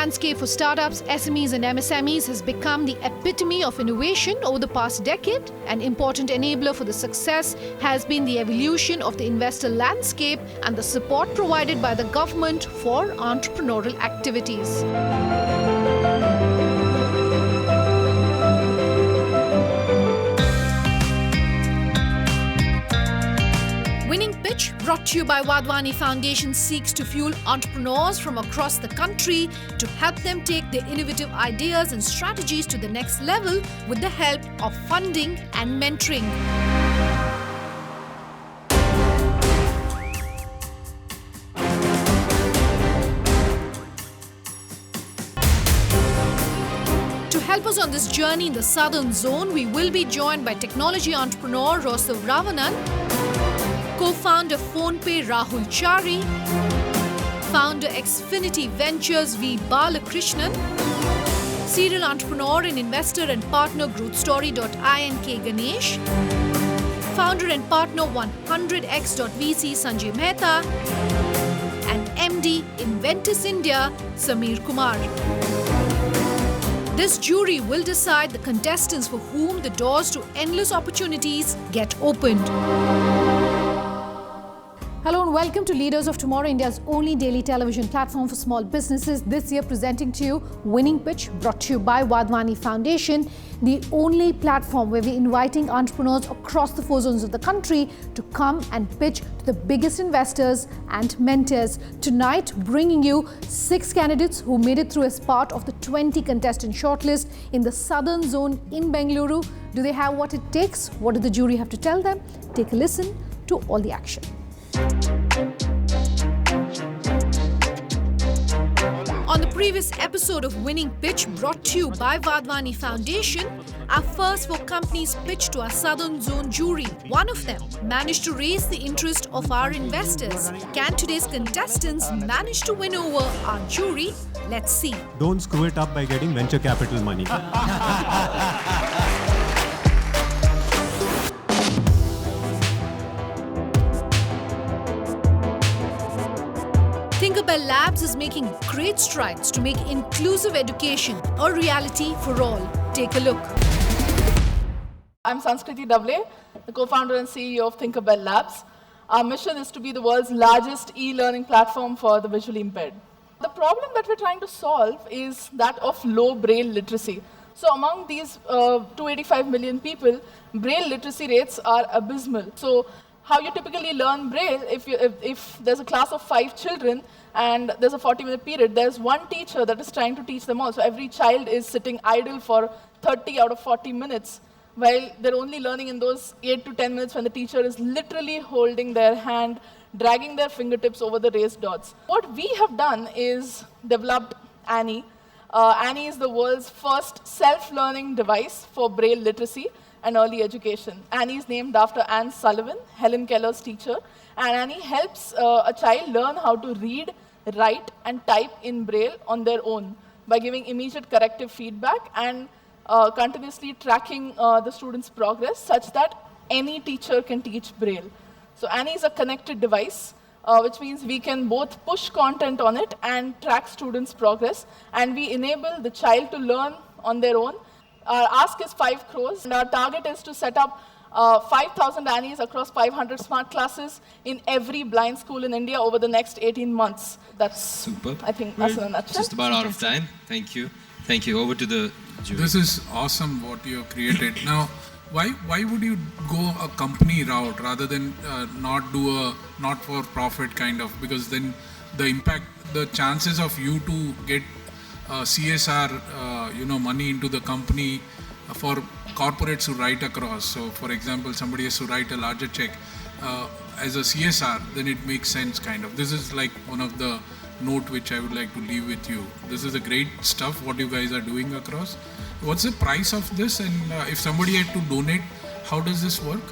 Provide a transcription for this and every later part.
landscape for startups, SMEs and MSMEs has become the epitome of innovation over the past decade. An important enabler for the success has been the evolution of the investor landscape and the support provided by the government for entrepreneurial activities. Winning Pitch, brought to you by Wadhwani Foundation, seeks to fuel entrepreneurs from across the country to help them take their innovative ideas and strategies to the next level with the help of funding and mentoring. To help us on this journey in the southern zone, we will be joined by technology entrepreneur Rostow Ravanan, co-founder PhonePe Rahul Chari, founder Exfinity Ventures V Balakrishnan, serial entrepreneur and investor and partner growthstory.ink Ganesh, founder and partner 100x.vc Sanjay Mehta, and MD Inventus India Samir Kumar. This jury will decide the contestants for whom the doors to endless opportunities get opened. Hello and welcome to Leaders of Tomorrow, India's only daily television platform for small businesses. This year presenting to you Winning Pitch, brought to you by Wadhwani Foundation, the only platform where we're inviting entrepreneurs across the 4 zones of the country to come and pitch to the biggest investors and mentors. Tonight, bringing you 6 candidates who made it through as part of the 20 contestant shortlist in the southern zone in Bengaluru. Do they have what it takes? What did the jury have to tell them? Take a listen to all the action. On the previous episode of Winning Pitch, brought to you by Wadhwani Foundation, our first 4 companies pitched to our Southern Zone jury. One of them managed to raise the interest of our investors. Can today's contestants manage to win over our jury? Let's see. Don't screw it up by getting venture capital money. Thinkerbell Labs is making great strides to make inclusive education a reality for all. Take a look. I'm Sanskriti Davle, the co-founder and CEO of Thinkerbell Labs. Our mission is to be the world's largest e-learning platform for the visually impaired. The problem that we're trying to solve is that of low braille literacy. So among these 285 million people, braille literacy rates are abysmal. So how you typically learn braille, if there's a class of 5 children and there's a 40-minute period, there's one teacher that is trying to teach them all. So every child is sitting idle for 30 out of 40 minutes, while they're only learning in those 8 to 10 minutes when the teacher is literally holding their hand, dragging their fingertips over the raised dots. What we have done is developed Annie. Annie is the world's first self-learning device for braille literacy and early education. Annie is named after Anne Sullivan, Helen Keller's teacher, and Annie helps a child learn how to read, write, and type in braille on their own by giving immediate corrective feedback and continuously tracking the student's progress such that any teacher can teach braille. So Annie is a connected device, which means we can both push content on it and track students' progress, and we enable the child to learn on their own. Our ask is 5 crores, and our target is to set up 5,000 Annies across 500 smart classes in every blind school in India over the next 18 months. That's super. I think that's in a nutshell. Just about out of time. Thank you. Thank you. Over to the jury. This is awesome what you have created. Now, why would you go a company route rather than not do a not-for-profit kind of? Because then the impact, the chances of you to get CSR, money into the company for corporates to write across. So, for example, somebody has to write a larger check as a CSR, then it makes sense kind of. This is like one of the note which I would like to leave with you. This is a great stuff what you guys are doing across. What's the price of this, and if somebody had to donate, how does this work?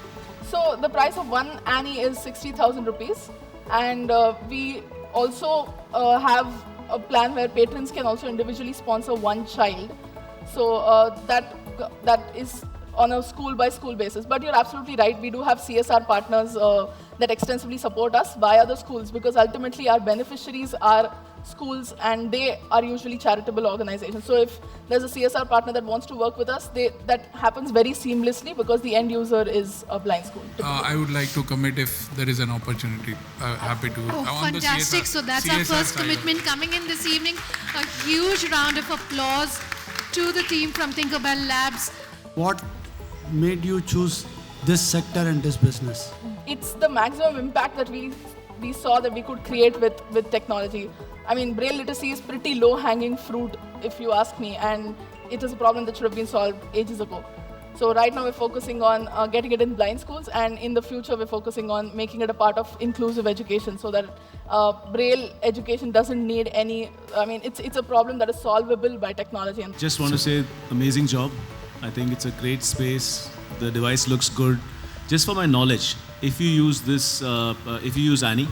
So the price of one Annie is 60,000 rupees, and we also have a plan where patrons can also individually sponsor one child. So that is on a school-by-school basis. But you're absolutely right, we do have CSR partners that extensively support us via the schools, because ultimately our beneficiaries are schools and they are usually charitable organizations. So if there's a CSR partner that wants to work with us, that happens very seamlessly because the end user is a blind school. I would like to commit if there is an opportunity. Happy to. Oh, on the fantastic. CSR So that's our CSR first side of commitment it. coming in this evening. A huge round of applause to the team from Thinkerbell Labs. What made you choose this sector and this business? It's the maximum impact that we saw that we could create with technology. I mean, braille literacy is pretty low-hanging fruit, if you ask me, and it is a problem that should have been solved ages ago. So right now we're focusing on getting it in blind schools, and in the future we're focusing on making it a part of inclusive education so that braille education doesn't need any, I mean, it's a problem that is solvable by technology. And Just want to say, amazing job. I think it's a great space. The device looks good. Just for my knowledge, if you use this, if you use Annie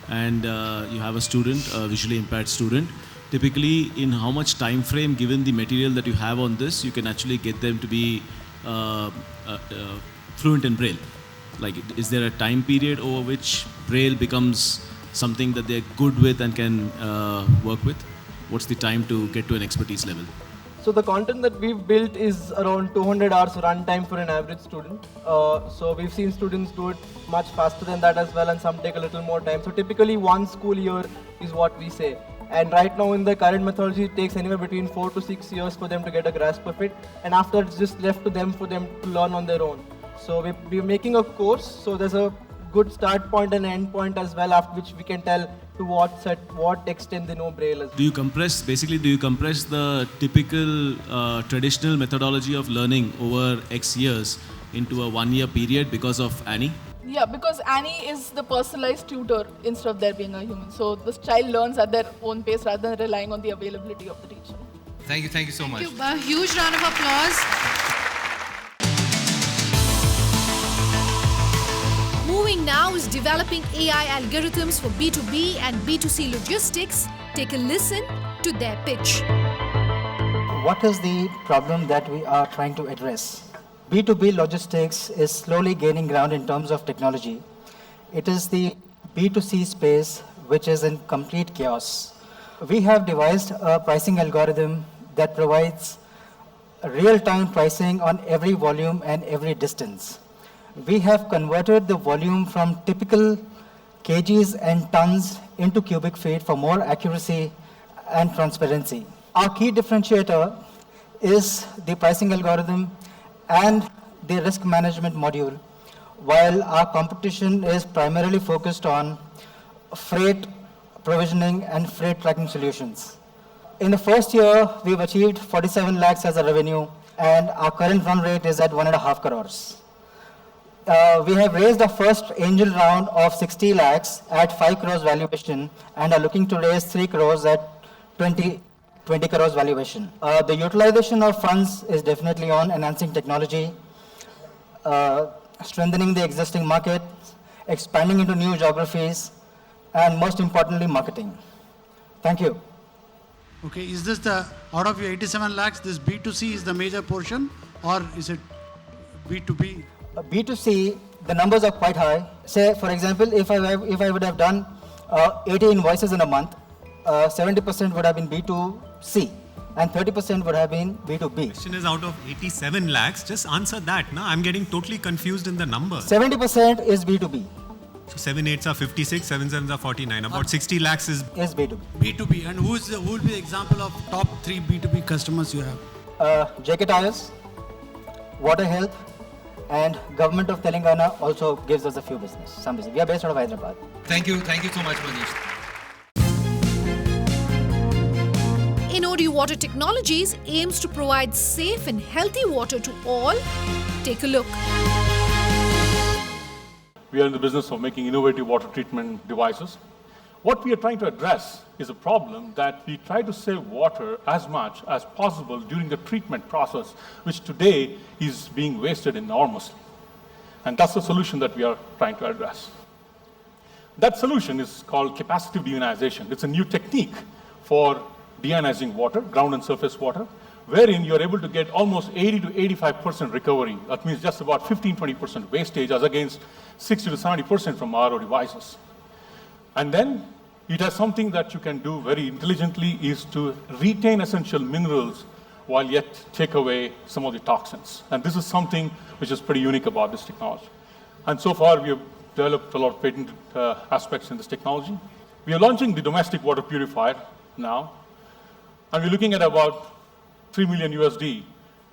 and you have a student, a visually impaired student, typically in how much time frame, given the material that you have on this, you can actually get them to be fluent in Braille? Like, is there a time period over which Braille becomes something that they're good with and can work with? What's the time to get to an expertise level? So the content that we've built is around 200 hours runtime for an average student. So we've seen students do it much faster than that as well, and some take a little more time. So typically 1 school year is what we say. And right now in the current methodology, it takes anywhere between 4 to 6 years for them to get a grasp of it. And after, it's just left to them for them to learn on their own. So we're making a course, so there's a good start point and end point as well, after which we can tell to what extent they know Braille. Do you compress the typical traditional methodology of learning over X years into a 1-year period because of Annie? yeah, because Annie is the personalized tutor instead of there being a human. So this child learns at their own pace rather than relying on the availability of the teacher. Thank you so much. Thank you. A huge round of applause. Moving now is developing AI algorithms for B2B and B2C logistics. Take a listen to their pitch. What is the problem that we are trying to address? B2B logistics is slowly gaining ground in terms of technology. It is the B2C space which is in complete chaos. We have devised a pricing algorithm that provides real-time pricing on every volume and every distance. We have converted the volume from typical kgs and tons into cubic feet for more accuracy and transparency. Our key differentiator is the pricing algorithm and the risk management module, while our competition is primarily focused on freight provisioning and freight tracking solutions. In the first year, we've achieved 47 lakhs as a revenue, and our current run rate is at 1.5 crores. We have raised our first angel round of 60 lakhs at 5 crores valuation and are looking to raise 3 crores at 20 crores valuation. The utilization of funds is definitely on enhancing technology, strengthening the existing market, expanding into new geographies, and most importantly, marketing. Thank you. Okay, is this out of your 87 lakhs, this B2C is the major portion, or is it B2B? B2C, the numbers are quite high. Say, for example, if I would have done 80 invoices in a month, 70% would have been B2C and 30% would have been B2B. Question is, out of 87 lakhs, just answer that. No, I'm getting totally confused in the number. 70% is B2B. So 7 8s are 56, 7 7s are 49. About 60 lakhs is B2B. B2B. And who will be the example of top 3 B2B customers you have? JK Tires, Water Health, and Government of Telangana also gives us a few some business. We are based out of Hyderabad. Thank you so much, Manish. Inodi Water Technologies aims to provide safe and healthy water to all. Take a look. We are in the business of making innovative water treatment devices. What we are trying to address is a problem that we try to save water as much as possible during the treatment process, which today is being wasted enormously. And that's the solution that we are trying to address. That solution is called capacitive deionization. It's a new technique for deionizing water, ground and surface water, wherein you're able to get almost 80 to 85% recovery. That means just about 15-20% wastage as against 60 to 70% from RO devices. And then it has something that you can do very intelligently is to retain essential minerals while yet take away some of the toxins. And this is something which is pretty unique about this technology. And so far, we have developed a lot of patent aspects in this technology. We are launching the domestic water purifier now, and we're looking at about $3 million USD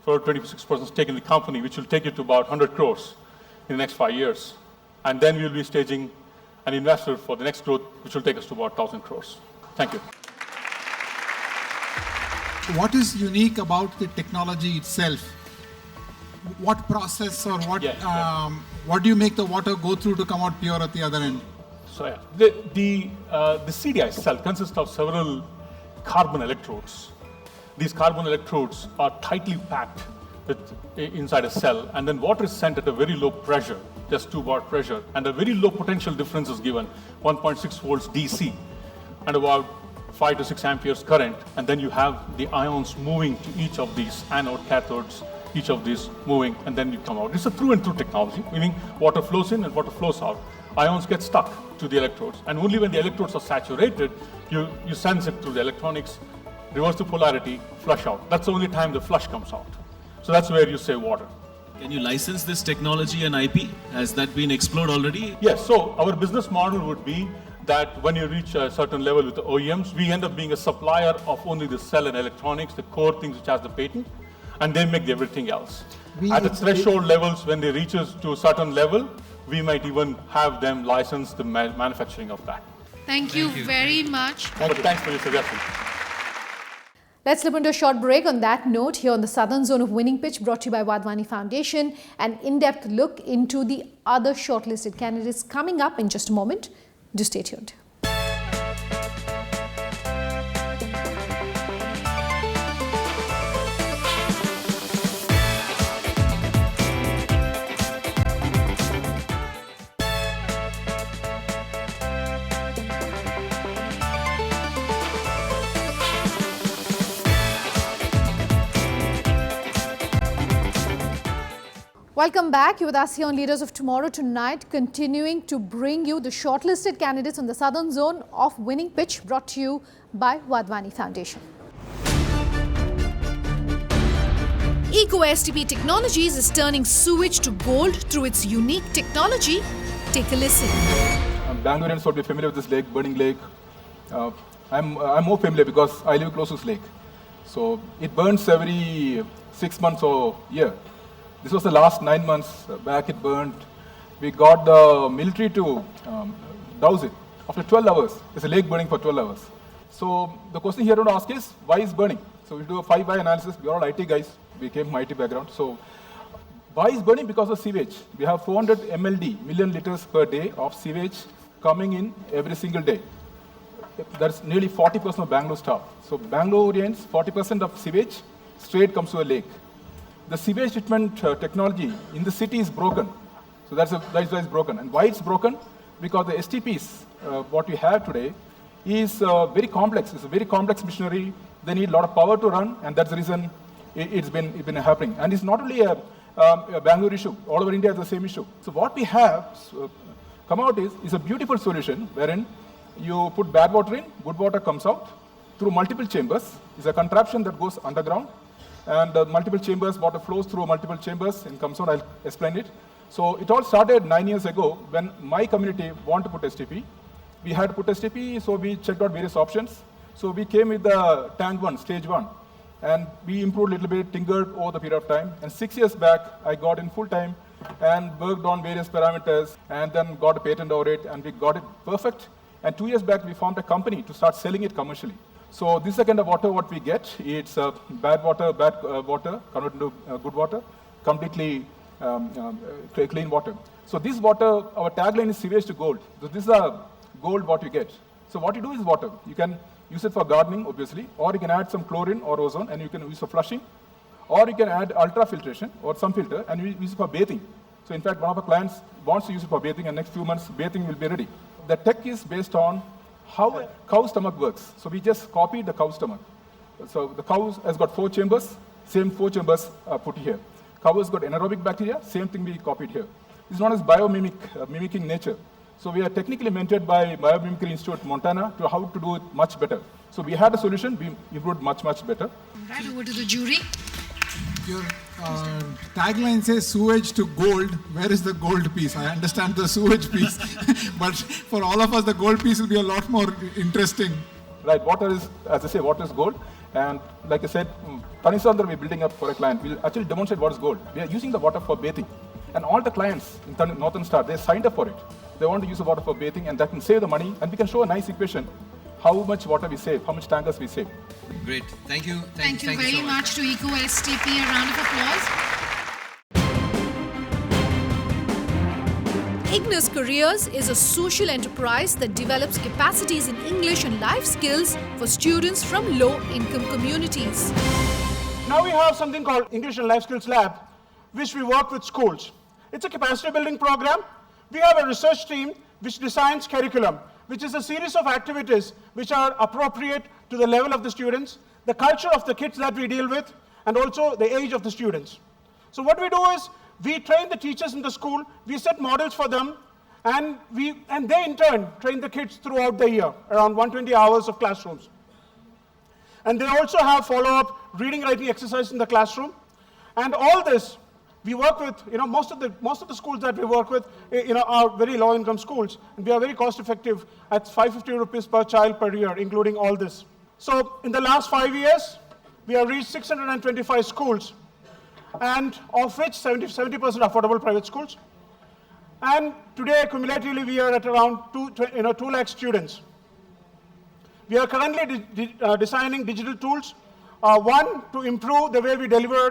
for 26% stake in the company, which will take it to about 100 crores in the next 5 years. And then we'll be staging an investor for the next growth, which will take us to about 1,000 crores. Thank you. What is unique about the technology itself? What process or what do you make the water go through to come out pure at the other end? So yeah, the CDI cell consists of several carbon electrodes. These carbon electrodes are tightly packed inside a cell, and then water is sent at a very low pressure, just 2 bar pressure, and a very low potential difference is given, 1.6 volts DC, and about 5 to 6 amperes current, and then you have the ions moving to each of these anode cathodes, each of these moving, and then you come out. It's a through and through technology, meaning water flows in and water flows out. Ions get stuck to the electrodes, and only when the electrodes are saturated, you sense it through the electronics, reverse the polarity, flush out. That's the only time the flush comes out. So that's where you save water. Can you license this technology and IP? Has that been explored already? Yes, so our business model would be that when you reach a certain level with the OEMs, we end up being a supplier of only the cell and electronics, the core things which has the patent, and they make everything else. At the threshold levels, when they reach us to a certain level, we might even have them license the manufacturing of that. Thank you very much. Thanks for your suggestion. Let's slip into a short break. On that note, here on the Southern Zone of Winning Pitch, brought to you by Wadhwani Foundation, an in-depth look into the other shortlisted candidates coming up in just a moment. Do stay tuned. Welcome back. You're with us here on Leaders of Tomorrow tonight, continuing to bring you the shortlisted candidates on the Southern Zone of Winning Pitch, brought to you by Wadhwani Foundation. EcoSTP Technologies is turning sewage to gold through its unique technology. Take a listen. Bangaloreans would be familiar with this lake, Burning Lake. I'm more familiar because I live close to this lake. So it burns every 6 months or year. This was the last 9 months back it burned. We got the military to douse it after 12 hours. It's a lake burning for 12 hours. So the question here to ask is, why is burning? So we do a 5-by analysis. We are all IT guys. We came from IT background. So why is burning? Because of sewage. We have 400 MLD, million liters per day of sewage coming in every single day. That's nearly 40% of Bangalore staff. So Bangaloreans, 40% of sewage straight comes to a lake. The sewage treatment technology in the city is broken. So that's why it's broken. And why it's broken? Because the STPs, what we have today, is very complex. It's a very complex machinery. They need a lot of power to run, and that's the reason it's been happening. And it's not only a Bangalore issue. All over India is the same issue. So what we have come out is a beautiful solution wherein you put bad water in, good water comes out through multiple chambers. It's a contraption that goes underground. And multiple chambers, water flows through multiple chambers and comes out. I'll explain it. So it all started 9 years ago when my community wanted to put STP. We had to put STP, so we checked out various options. So we came with the tank 1, stage 1. And we improved a little bit, tinkered over the period of time. And 6 years back, I got in full time and worked on various parameters and then got a patent over it, and we got it perfect. And 2 years back, we formed a company to start selling it commercially. So this is the kind of water what we get. It's bad water converted into good water, completely clean water. So this water, our tagline is sewage to gold. So this is a gold what you get. So what you do is water. You can use it for gardening, obviously, or you can add some chlorine or ozone, and you can use for flushing, or you can add ultrafiltration or some filter, and you use it for bathing. So in fact, one of our clients wants to use it for bathing, and next few months, bathing will be ready. The tech is based on how a cow stomach works. So we just copied the cow stomach. So the cow has got 4 chambers, same 4 chambers put here. Cow has got anaerobic bacteria, same thing we copied here. It's known as mimicking nature. So we are technically mentored by Biomimicry Institute, Montana, to how to do it much better. So we had a solution, we improved much better. Right, over to the jury. Your tagline says sewage to gold. Where is the gold piece? I understand the sewage piece, but for all of us, the gold piece will be a lot more interesting. Right, water is, as I say, water is gold. And like I said, Tanisandra we're building up for a client. We'll actually demonstrate what is gold. We are using the water for bathing. And all the clients in Northern Star, they signed up for it. They want to use the water for bathing, and that can save the money. And we can show a nice equation, how much water we save, how much tankers we save. Great. Thank you. Thank you very much to Eco STP. A round of applause. Ignis Careers is a social enterprise that develops capacities in English and life skills for students from low-income communities. Now we have something called English and Life Skills Lab, which we work with schools. It's a capacity building program. We have a research team which designs curriculum, which is a series of activities which are appropriate to the level of the students, the culture of the kids that we deal with, and also the age of the students. So what we do is, we train the teachers in the school, we set models for them, and they in turn train the kids throughout the year, around 120 hours of classrooms. And they also have follow-up reading, writing exercise in the classroom. And all this, we work with, most of the schools that we work with, are very low-income schools. And we are very cost-effective at 550 rupees per child per year, including all this. So in the last 5 years, we have reached 625 schools, and of which 70% affordable private schools. And today, cumulatively, we are at around 2 lakh students. We are currently designing digital tools, one, to improve the way we deliver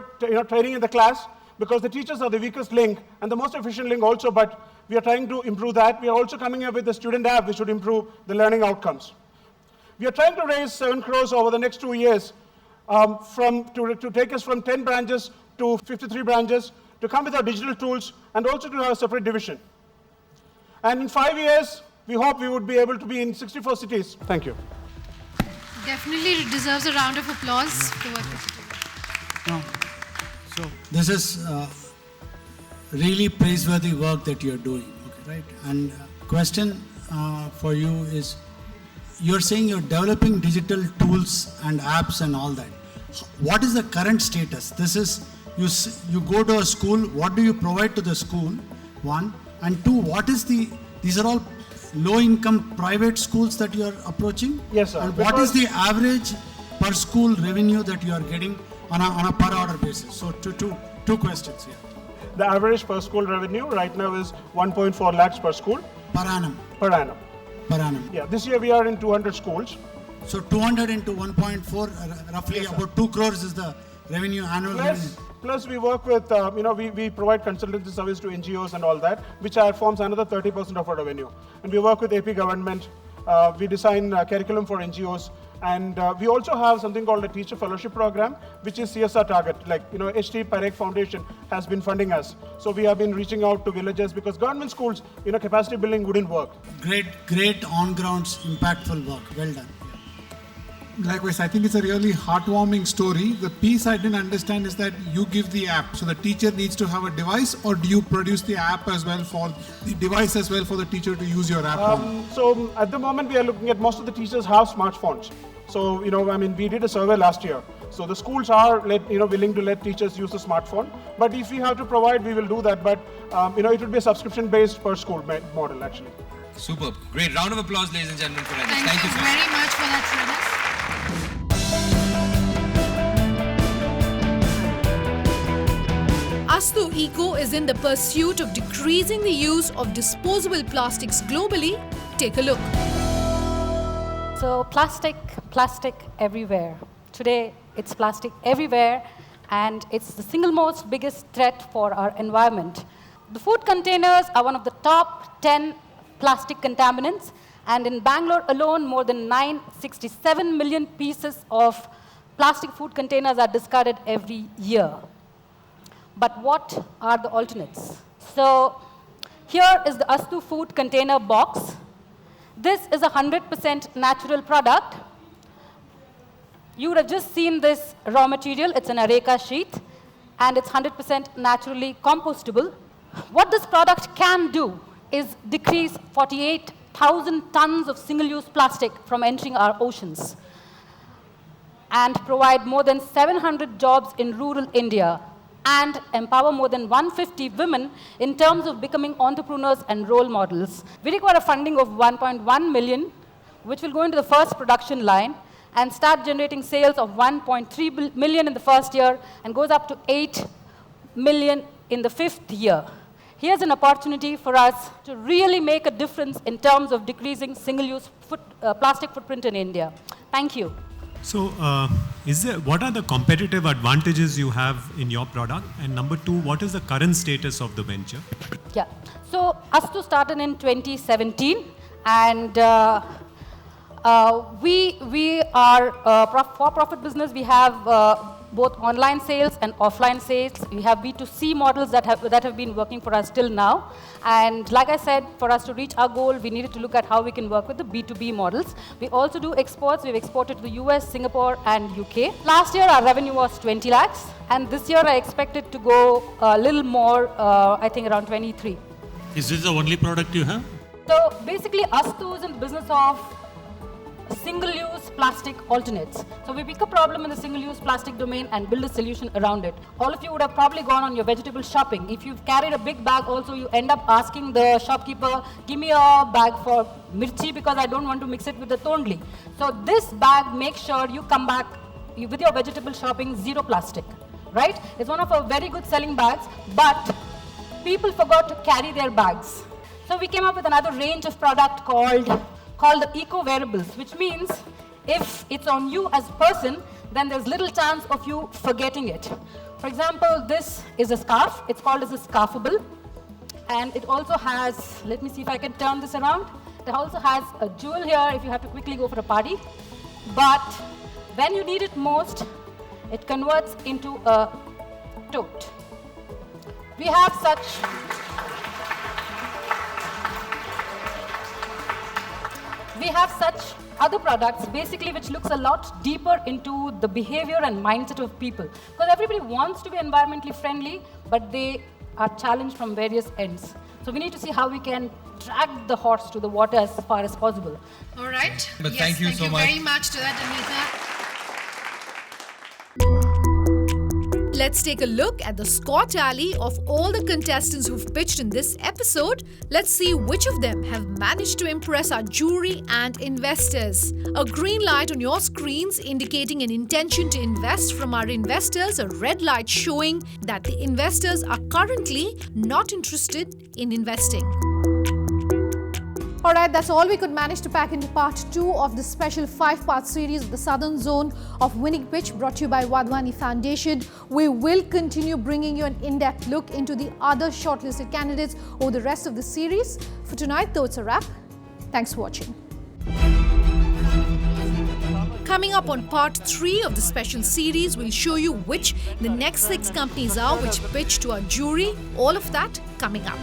training in the class, because the teachers are the weakest link and the most efficient link also, but we are trying to improve that. We are also coming up with a student app which should improve the learning outcomes. We are trying to raise 7 crores over the next 2 years to take us from 10 branches to 53 branches, to come with our digital tools, and also to have a separate division. And in 5 years, we hope we would be able to be in 64 cities. Thank you. Definitely deserves a round of applause. So this is really praiseworthy work that you're doing, okay, right? And question for you is, you're saying you're developing digital tools and apps and all that. What is the current status? This is, you go to a school, what do you provide to the school, one? And two, what is these are all low-income private schools that you are approaching? Yes, sir. And what is the average per school revenue that you are getting on a per order basis? So two questions here. The average per school revenue right now is 1.4 lakhs per school. Per annum? Per annum. Per annum. Yeah, this year we are in 200 schools. So 200 into 1.4, roughly yes, about 2 crores is the revenue, annual revenue. Plus we work with, we provide consultancy service to NGOs and all that, which forms another 30% of our revenue. And we work with AP government, we design curriculum for NGOs, and we also have something called a teacher fellowship program, which is CSR target, like, Thinkerbell Foundation has been funding us. So we have been reaching out to villages, because government schools, capacity building wouldn't work. Great on-ground, impactful work, well done. Likewise, I think it's a really heartwarming story. The piece I didn't understand is that you give the app. So the teacher needs to have a device, or do you produce the app as well for the device as well for the teacher to use your app? So at the moment we are looking at most of the teachers have smartphones. So, we did a survey last year. So the schools are willing to let teachers use the smartphone. But if we have to provide, we will do that. But, it would be a subscription-based per school model, actually. Superb. Great. Round of applause, ladies and gentlemen, for that. Thank you very much for that, Travis. Astu Eco is in the pursuit of decreasing the use of disposable plastics globally. Take a look. So plastic everywhere. Today, it's plastic everywhere, and it's the single most biggest threat for our environment. The food containers are one of the top 10 plastic contaminants, and in Bangalore alone, more than 967 million pieces of plastic food containers are discarded every year. But what are the alternates? So here is the Astu food container box. This is a 100% natural product. You would have just seen this raw material. It's an areca sheath, and it's 100% naturally compostable. What this product can do is decrease 48,000 tons of single-use plastic from entering our oceans and provide more than 700 jobs in rural India and empower more than 150 women in terms of becoming entrepreneurs and role models. We require a funding of 1.1 million, which will go into the first production line and start generating sales of 1.3 million in the first year and goes up to 8 million in the 5th year. Here's an opportunity for us to really make a difference in terms of decreasing single-use plastic footprint in India. Thank you. So, what are the competitive advantages you have in your product? And number 2, what is the current status of the venture? Yeah. So, Astu started in 2017, and we are a for-profit business. We have both online sales and offline sales. We have B2C models that have been working for us till now. And like I said, for us to reach our goal, we needed to look at how we can work with the B2B models. We also do exports. We've exported to the US, Singapore, and UK. Last year, our revenue was 20 lakhs. And this year, I expect it to go a little more, I think around 23. Is this the only product you have? So basically, Astu is in the business of single-use plastic alternates. So we pick a problem in the single-use plastic domain and build a solution around it. All of you would have probably gone on your vegetable shopping. If you've carried a big bag also, you end up asking the shopkeeper, give me a bag for mirchi because I don't want to mix it with the tondli. So this bag makes sure you come back with your vegetable shopping, zero plastic, right? It's one of our very good selling bags, but people forgot to carry their bags. So we came up with another range of product called the eco wearables, which means if it's on you as a person, then there's little chance of you forgetting it. For example, this is a scarf. It's called as a scarfable. And it also has, let me see if I can turn this around. It also has a jewel here if you have to quickly go for a party. But when you need it most, it converts into a tote. We have such other products basically which looks a lot deeper into the behavior and mindset of people. Because everybody wants to be environmentally friendly, but they are challenged from various ends. So we need to see how we can drag the horse to the water as far as possible. All right. But yes, thank you so much. Thank you very much to that, Anita. Let's take a look at the score tally of all the contestants who've pitched in this episode. Let's see which of them have managed to impress our jury and investors. A green light on your screens indicating an intention to invest from our investors, a red light showing that the investors are currently not interested in investing. Alright, that's all we could manage to pack into part 2 of the special 5-part series of the Southern Zone of Winning Pitch brought to you by Wadhwani Foundation. We will continue bringing you an in-depth look into the other shortlisted candidates over the rest of the series. For tonight, though, it's a wrap. Thanks for watching. Coming up on part 3 of the special series, we'll show you which the next 6 companies are which pitch to our jury. All of that coming up.